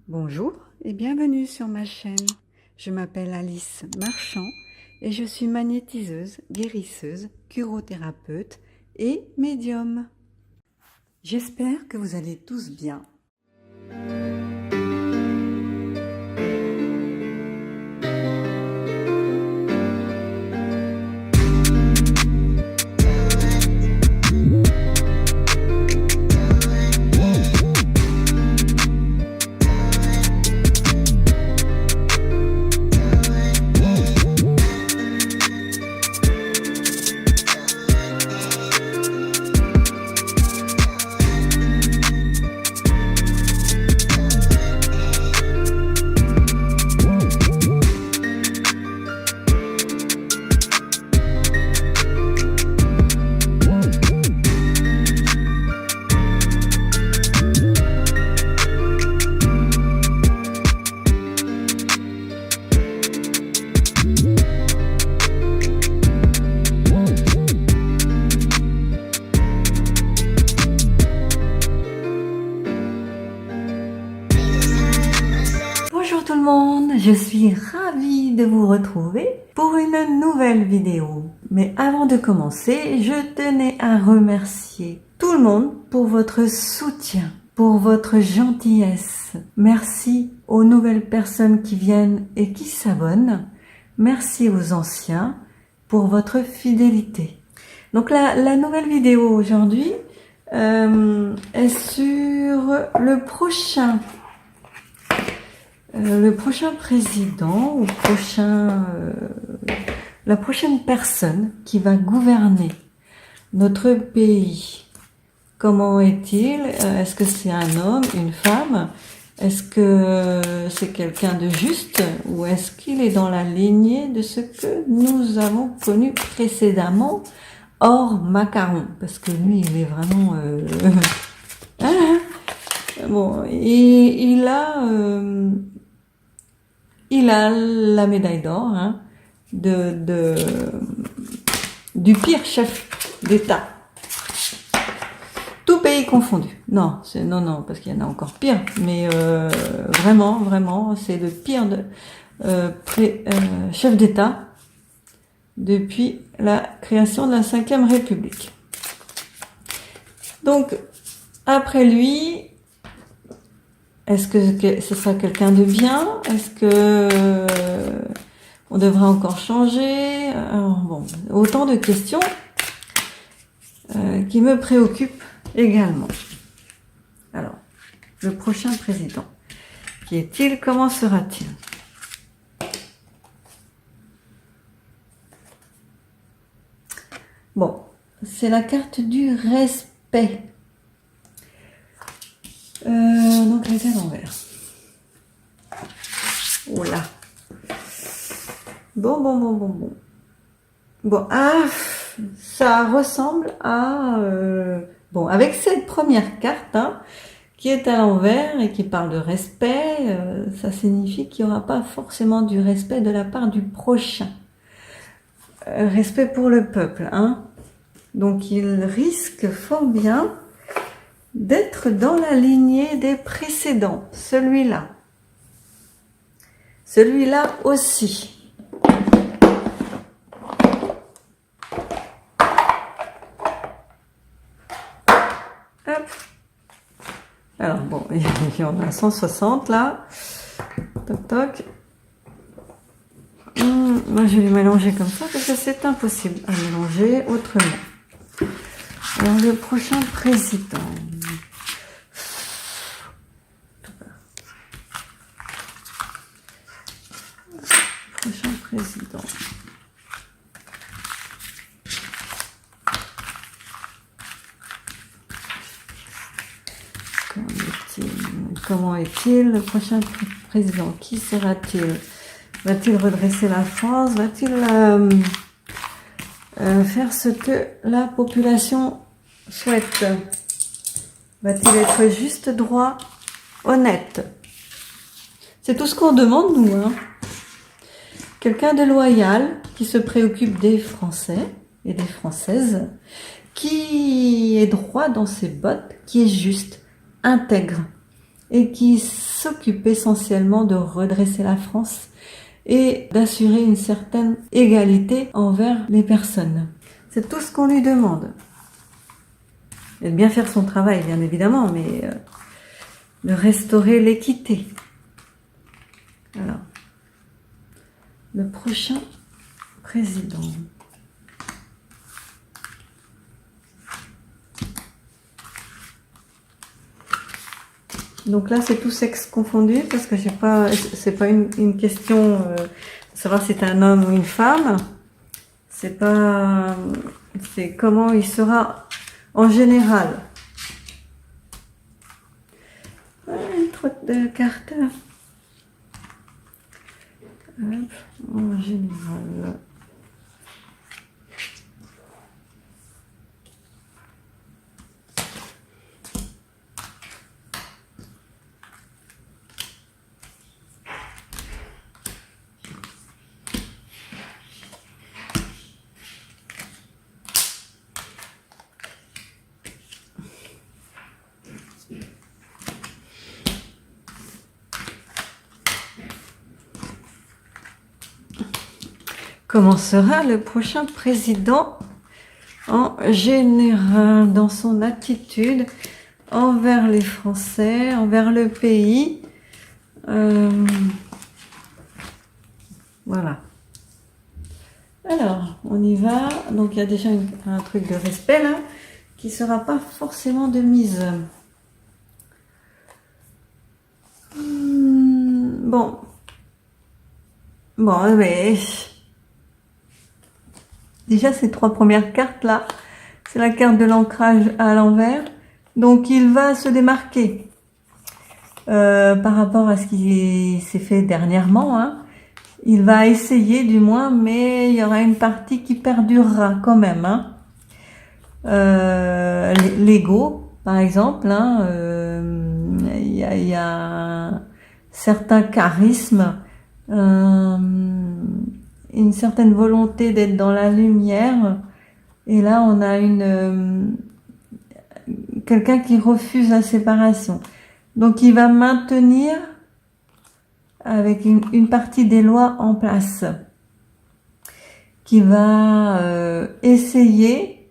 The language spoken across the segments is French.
Bonjour et bienvenue sur ma chaîne. Je m'appelle Alice Marchand et je suis magnétiseuse, guérisseuse, curothérapeute et médium. J'espère que vous allez tous bien. Bonjour tout le monde, je suis ravie de vous retrouver pour une nouvelle vidéo. Mais avant de commencer, je tenais à remercier tout le monde pour votre soutien, pour votre gentillesse. Merci aux nouvelles personnes qui viennent et qui s'abonnent. Merci aux anciens pour votre fidélité. Donc la nouvelle vidéo aujourd'hui est sur le prochain président ou la prochaine personne qui va gouverner notre pays. Comment est-il? Est-ce que c'est un homme, une femme? Est-ce que c'est quelqu'un de juste? Ou est-ce qu'il est dans la lignée de ce que nous avons connu précédemment, hors macaron? Parce que lui, il est vraiment... Bon, et il a la médaille d'or hein, du pire chef d'État. Tout pays confondu. Non, non, parce qu'il y en a encore pire. Mais vraiment, c'est le pire chef d'État depuis la création de la Ve République. Donc, après lui... Est-ce que ce sera quelqu'un de bien? Est-ce que on devrait encore changer? Alors, bon, autant de questions qui me préoccupent également. Alors, le prochain président, qui est-il? Comment sera-t-il? Bon, c'est la carte du respect. Donc elle est à l'envers. Oh là. Bon. Bon, ça ressemble à... bon, avec cette première carte, hein, qui est à l'envers et qui parle de respect, ça signifie qu'il n'y aura pas forcément du respect de la part du prochain. Respect pour le peuple, hein. Donc il risque fort bien d'être dans la lignée des précédents, celui-là aussi. Hop. Alors bon, il y en a 160 là. Toc. Moi je vais les mélanger comme ça parce que c'est impossible à mélanger autrement. Alors le prochain président. Président. Comment est-il le prochain président? Qui sera-t-il? Va-t-il redresser la France? Va-t-il faire ce que la population souhaite? Va-t-il être juste, droit, honnête? C'est tout ce qu'on demande, nous, hein. Quelqu'un de loyal, qui se préoccupe des Français et des Françaises, qui est droit dans ses bottes, qui est juste, intègre et qui s'occupe essentiellement de redresser la France et d'assurer une certaine égalité envers les personnes. C'est tout ce qu'on lui demande. Et de bien faire son travail, bien évidemment, mais de restaurer l'équité. Alors, le prochain président. Donc là, c'est tout sexe confondu parce que c'est pas une question de savoir si c'est un homme ou une femme. C'est comment il sera en général. Une trotte de cartes. En général. Comment sera le prochain président en général dans son attitude envers les Français, envers le pays. Voilà. Alors, on y va. Donc, il y a déjà un truc de respect là, qui sera pas forcément de mise. Bon, mais déjà ces trois premières cartes là, c'est la carte de l'ancrage à l'envers. Donc, il va se démarquer par rapport à ce qui s'est fait dernièrement. Hein. Il va essayer du moins, mais il y aura une partie qui perdurera quand même. Hein. L'ego, par exemple, hein, il y a un certain charisme, une certaine volonté d'être dans la lumière. Et là, on a quelqu'un qui refuse la séparation. Donc, il va maintenir avec une partie des lois en place, qui va essayer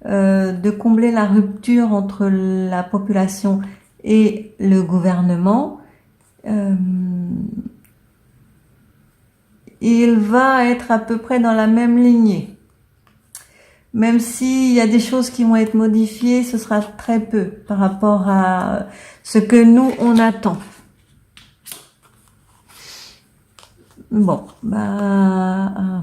de combler la rupture entre la population et le gouvernement. Il va être à peu près dans la même lignée. Même s'il y a des choses qui vont être modifiées, ce sera très peu par rapport à ce que nous, on attend. Bon, là,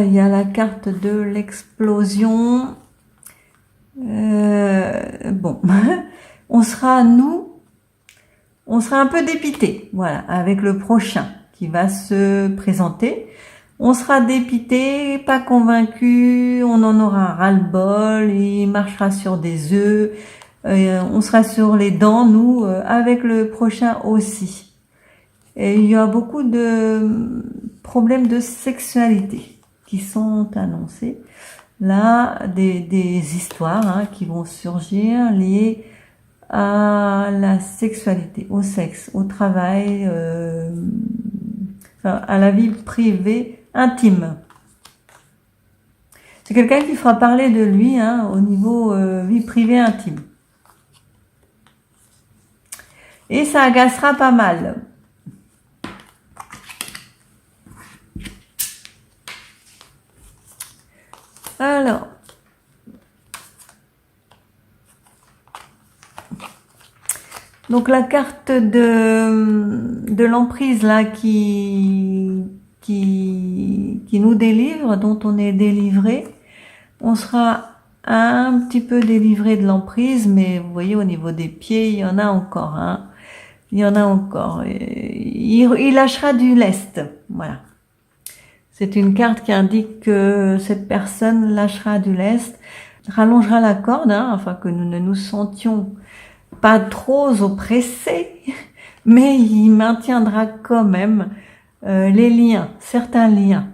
il y a la carte de l'explosion. Bon, on sera un peu dépité, voilà, avec le prochain qui va se présenter. On sera dépité, pas convaincu, on en aura ras-le-bol, il marchera sur des œufs, on sera sur les dents, nous, avec le prochain aussi. Et il y a beaucoup de problèmes de sexualité qui sont annoncés. Là, des histoires hein, qui vont surgir liées à la sexualité, au sexe, au travail, à la vie privée intime. C'est quelqu'un qui fera parler de lui hein, au niveau vie privée intime. Et ça agacera pas mal. Alors, donc la carte de l'emprise là qui nous délivre, dont on est délivré, on sera un petit peu délivré de l'emprise, mais vous voyez au niveau des pieds, il y en a encore. Hein. Il y en a encore. Il lâchera du lest. Voilà. C'est une carte qui indique que cette personne lâchera du lest, rallongera la corde, hein, afin que nous ne nous sentions pas trop oppressés, mais il maintiendra quand même les liens, certains liens.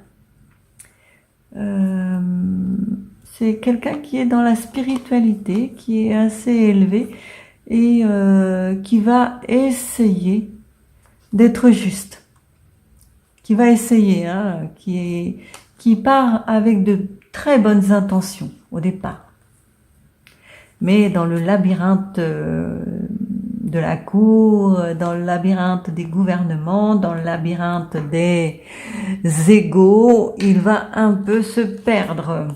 C'est quelqu'un qui est dans la spiritualité, qui est assez élevé et qui va essayer d'être juste. Qui va essayer, hein, qui part avec de très bonnes intentions au départ. Mais dans le labyrinthe de la cour, dans le labyrinthe des gouvernements, dans le labyrinthe des égos, il va un peu se perdre.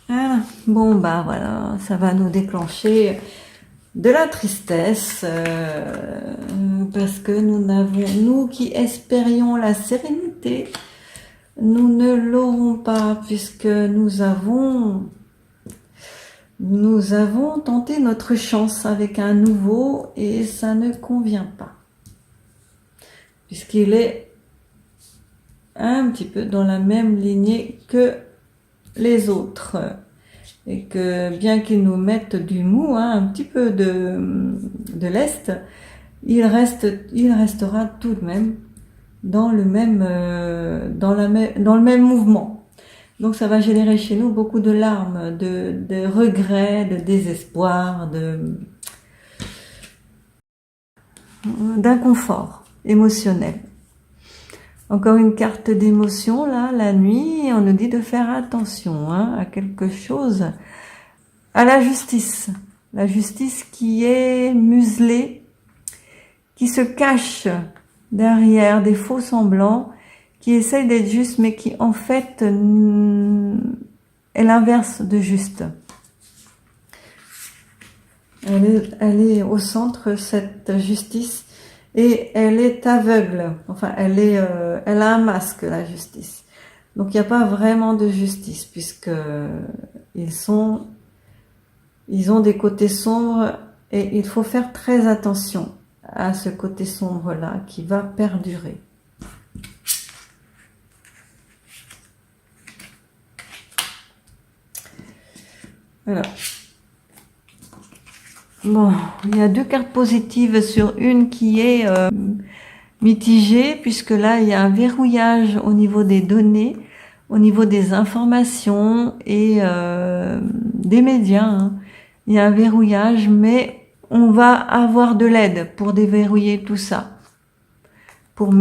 Voilà. Bon, bah voilà, ça va nous déclencher de la tristesse, parce que nous qui espérions la sérénité, nous ne l'aurons pas, puisque nous avons tenté notre chance avec un nouveau et ça ne convient pas, puisqu'il est un petit peu dans la même lignée que les autres. Et que bien qu'il nous mette du mou, hein, un petit peu de lest, il restera tout de même dans le même mouvement. Donc ça va générer chez nous beaucoup de larmes, de regrets, de désespoir, d'inconfort émotionnel. Encore une carte d'émotion, là, la nuit, on nous dit de faire attention, hein, à quelque chose, à la justice qui est muselée, qui se cache derrière des faux semblants, qui essaye d'être juste, mais qui en fait est l'inverse de juste. Elle est au centre, cette justice, et elle est aveugle. Enfin, elle a un masque, la justice. Donc, il n'y a pas vraiment de justice, puisque ils ont des côtés sombres, et il faut faire très attention à ce côté sombre-là, qui va perdurer. Voilà. Bon, il y a deux cartes positives sur une qui est mitigée, puisque là, il y a un verrouillage au niveau des données, au niveau des informations et des médias. Hein. Il y a un verrouillage, mais on va avoir de l'aide pour déverrouiller tout ça, pour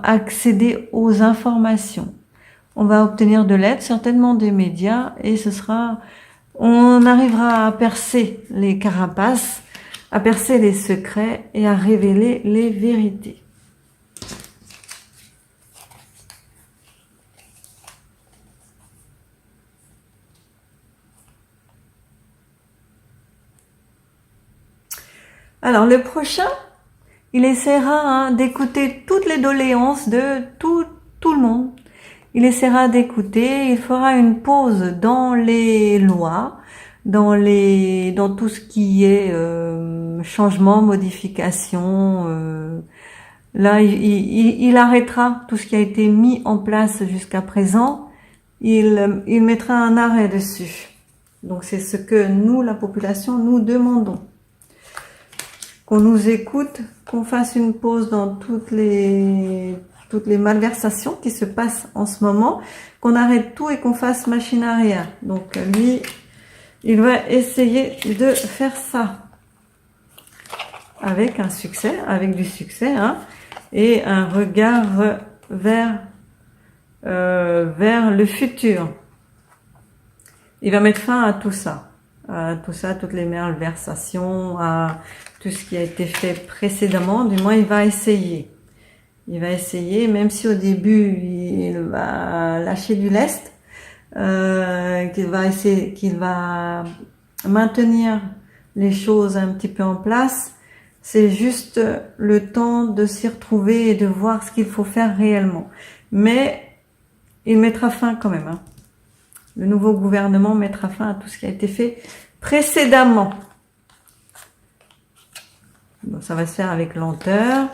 accéder aux informations. On va obtenir de l'aide, certainement des médias, et on arrivera à percer les carapaces, à percer les secrets et à révéler les vérités. Alors le prochain, il essaiera d'écouter toutes les doléances de tout le monde. Il essaiera d'écouter, il fera une pause dans les lois, dans tout ce qui est changement, modification. Là, il arrêtera tout ce qui a été mis en place jusqu'à présent. Il mettra un arrêt dessus. Donc c'est ce que nous, la population, nous demandons. Qu'on nous écoute, qu'on fasse une pause dans toutes les malversations qui se passent en ce moment, qu'on arrête tout et qu'on fasse machine arrière. Donc lui, il va essayer de faire ça avec du succès, hein, et un regard vers le futur. Il va mettre fin à tout ça, toutes les malversations, à tout ce qui a été fait précédemment. Du moins, il va essayer. Il va essayer, même si au début, il va lâcher du lest, qu'il va maintenir les choses un petit peu en place. C'est juste le temps de s'y retrouver et de voir ce qu'il faut faire réellement. Mais il mettra fin quand même. Hein. Le nouveau gouvernement mettra fin à tout ce qui a été fait précédemment. Bon, ça va se faire avec lenteur.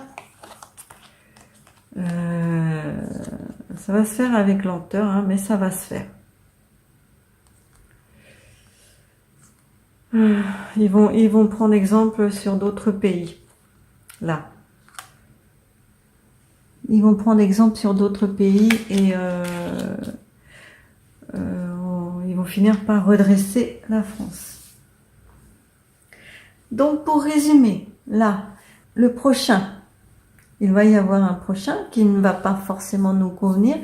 Ça va se faire avec lenteur, hein, mais ça va se faire. Ils vont prendre exemple sur d'autres pays. Là. Ils vont prendre exemple sur d'autres pays et ils vont finir par redresser la France. Donc pour résumer, là, le prochain, il va y avoir un prochain qui ne va pas forcément nous convenir,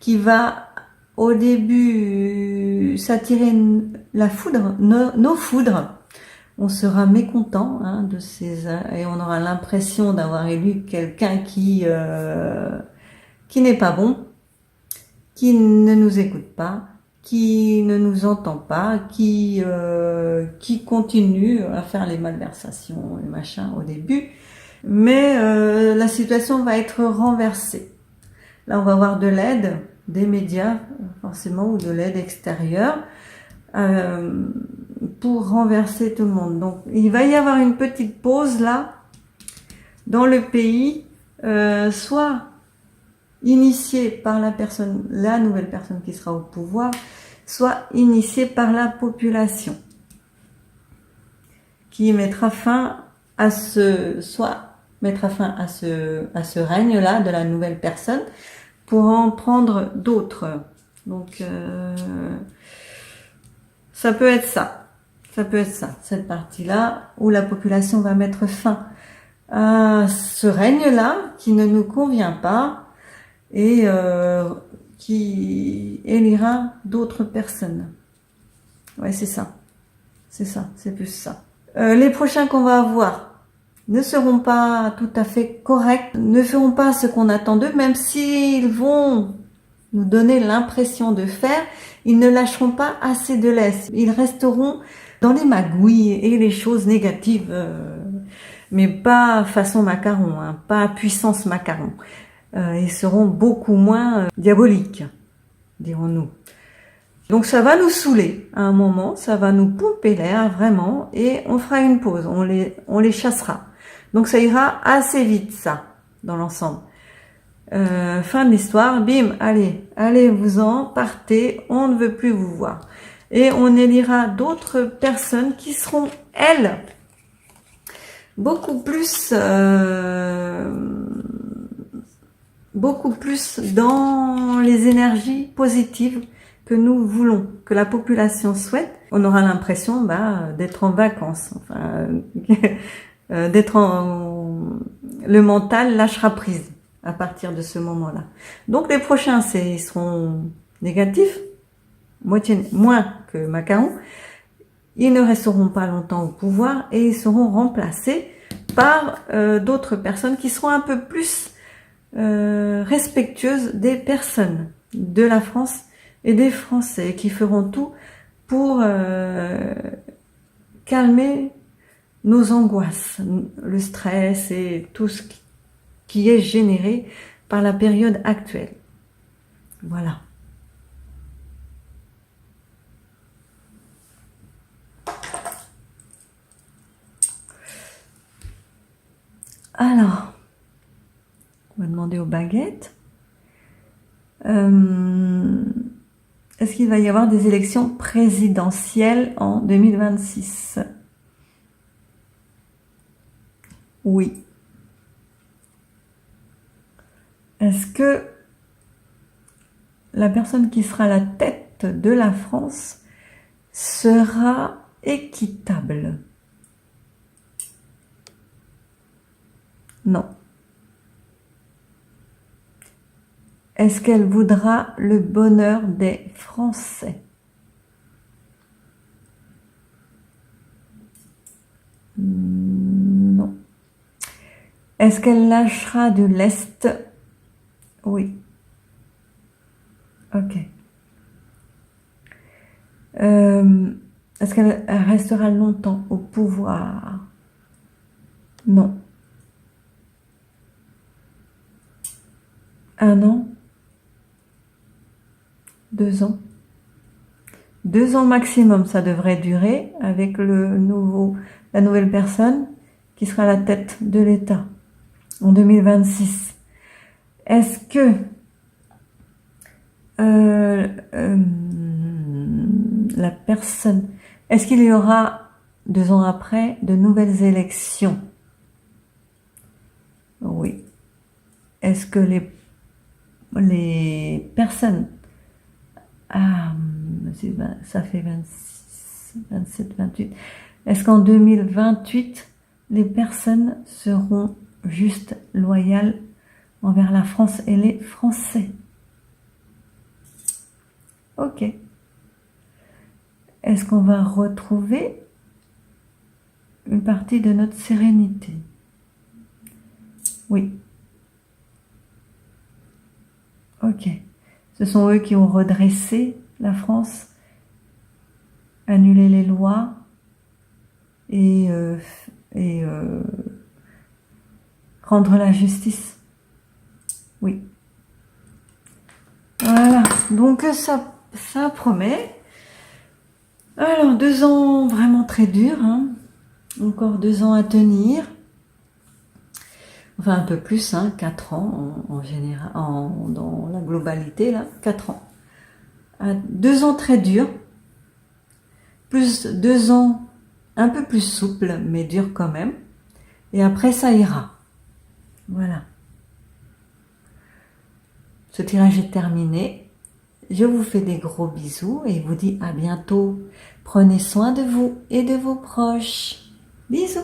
qui va au début s'attirer la foudre, nos foudres. On sera mécontent de ces et on aura l'impression d'avoir élu quelqu'un qui n'est pas bon, qui ne nous écoute pas, qui ne nous entend pas, qui continue à faire les malversations et machin au début, mais la situation va être renversée. Là, on va avoir de l'aide des médias, forcément, ou de l'aide extérieure, pour renverser tout le monde. Donc, il va y avoir une petite pause là, dans le pays, soit initiée par la nouvelle personne qui sera au pouvoir, soit initiée par la population, qui mettra fin à ce règne-là de la nouvelle personne pour en prendre d'autres. Donc, ça peut être ça. Ça peut être ça, cette partie-là, où la population va mettre fin à ce règne-là qui ne nous convient pas et qui élira d'autres personnes. Ouais, c'est ça. C'est ça, c'est plus ça. Les prochains qu'on va avoir ne seront pas tout à fait corrects, ne feront pas ce qu'on attend d'eux, même s'ils vont nous donner l'impression de faire, ils ne lâcheront pas assez de lest. Ils resteront dans les magouilles et les choses négatives, mais pas façon macaron, pas puissance macaron. Ils seront beaucoup moins diaboliques, dirons-nous. Donc ça va nous saouler à un moment, ça va nous pomper l'air vraiment, et on fera une pause, on les chassera. Donc ça ira assez vite, ça, dans l'ensemble. Fin de l'histoire, bim, allez-vous-en, partez, on ne veut plus vous voir. Et on élira d'autres personnes qui seront, elles, beaucoup plus dans les énergies positives que nous voulons, que la population souhaite. On aura l'impression d'être en vacances, le mental lâchera prise à partir de ce moment-là. Donc les prochains, ils seront négatifs, moins que Macaron. Ils ne resteront pas longtemps au pouvoir et ils seront remplacés par d'autres personnes qui seront un peu plus respectueuses des personnes de la France et des Français, qui feront tout pour calmer nos angoisses, le stress et tout ce qui est généré par la période actuelle. Voilà. Alors, on va demander aux baguettes. Est-ce qu'il va y avoir des élections présidentielles en 2026? Oui. Est-ce que la personne qui sera à la tête de la France sera équitable? Non. Est-ce qu'elle voudra le bonheur des Français? Non. Est-ce qu'elle lâchera de l'Est? Oui. Ok. Est-ce qu'elle restera longtemps au pouvoir? Non. 1 an? 2 ans? 2 ans maximum, ça devrait durer avec la nouvelle personne qui sera à la tête de l'État en 2026. Est-ce que la personne, est-ce qu'il y aura 2 ans après de nouvelles élections? Oui. est-ce que les personnes, ah, ça fait 26, 27, 28, est-ce qu'en 2028, les personnes seront juste loyales envers la France et les Français? Ok. Est-ce qu'on va retrouver une partie de notre sérénité? Oui. Ok. Ce sont eux qui ont redressé la France, annulé les lois et rendre la justice. Oui. Voilà. Donc ça promet. Alors 2 ans vraiment très durs, hein. Encore 2 ans à tenir. Enfin un peu plus, hein, 4 ans en général, dans la globalité là, 4 ans. 2 ans très durs, plus 2 ans un peu plus souples, mais durs quand même. Et après ça ira. Voilà. Ce tirage est terminé. Je vous fais des gros bisous et vous dis à bientôt. Prenez soin de vous et de vos proches. Bisous.